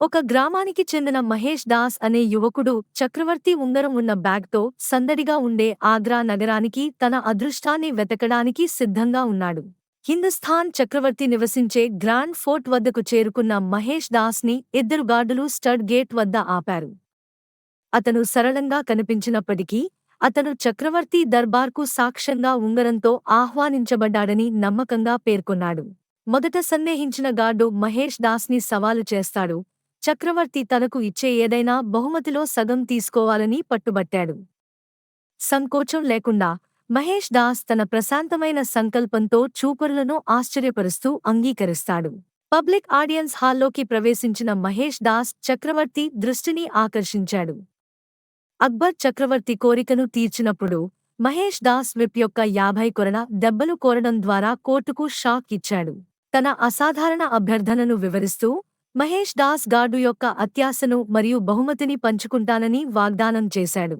ఒక గ్రామానికి చెందిన మహేష్ దాస్ అనే యువకుడు చక్రవర్తి ఉంగరం ఉన్న బ్యాగ్తో సందడిగా ఉండే ఆగ్రా నగరానికి తన అదృష్టాన్ని వెతకడానికి సిద్ధంగా ఉన్నాడు. హిందుస్థాన్ చక్రవర్తి నివసించే గ్రాండ్ ఫోర్ట్ వద్దకు చేరుకున్న మహేష్ దాస్ని ఇద్దరు గార్డులు స్టడ్ గేట్ వద్ద ఆపారు. అతను సరళంగా కనిపించినప్పటికీ అతను చక్రవర్తి దర్బార్కు సాక్ష్యంగా ఉంగరంతో ఆహ్వానించబడ్డాడని నమ్మకంగా పేర్కొన్నాడు. మొదట సందేహించిన గార్డు మహేష్ దాస్ని సవాలు చేస్తాడు. చక్రవర్తి తనకు ఇచ్చే ఏదైనా బహుమతిలో సగం తీసుకోవాలని పట్టుబట్టాడు. సంకోచం లేకుండా మహేష్ దాస్ తన ప్రశాంతమైన సంకల్పంతో చూపరులను ఆశ్చర్యపరుస్తూ అంగీకరిస్తాడు. పబ్లిక్ ఆడియన్స్ హాల్లోకి ప్రవేశించిన మహేష్ దాస్ చక్రవర్తి దృష్టిని ఆకర్షించాడు. అక్బర్ చక్రవర్తి కోరికను తీర్చినప్పుడు మహేష్ దాస్ విప్ యొక్క 50 కొరణ దెబ్బలు కోరడం ద్వారా కోర్టుకు షాక్ ఇచ్చాడు. తన అసాధారణ అభ్యర్థనను వివరిస్తూ మహేష్ దాస్ గార్డు యొక్క అత్యాశను మరియు బహుమతిని పంచుకుంటానని వాగ్దానం చేశాడు.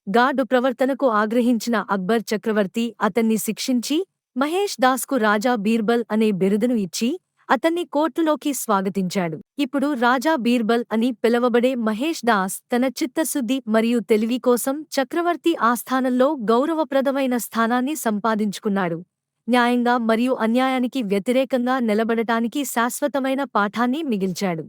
గార్డు ప్రవర్తనకు ఆగ్రహించిన అక్బర్ చక్రవర్తి అతన్ని శిక్షించి మహేష్ దాస్కు రాజా బీర్బల్ అనే బిరుదును ఇచ్చి అతన్ని కోర్టులోకి స్వాగతించాడు. ఇప్పుడు రాజా బీర్బల్ అని పిలవబడే మహేష్ దాస్ తన చిత్తశుద్ధి మరియు తెలివి కోసం చక్రవర్తి ఆస్థానంలో గౌరవప్రదమైన స్థానాన్ని సంపాదించుకున్నాడు. న్యాయంగా మరియు అన్యాయానికి వ్యతిరేకంగా నిలబడటానికి శాశ్వతమైన పాఠాన్ని మిగిల్చాడు.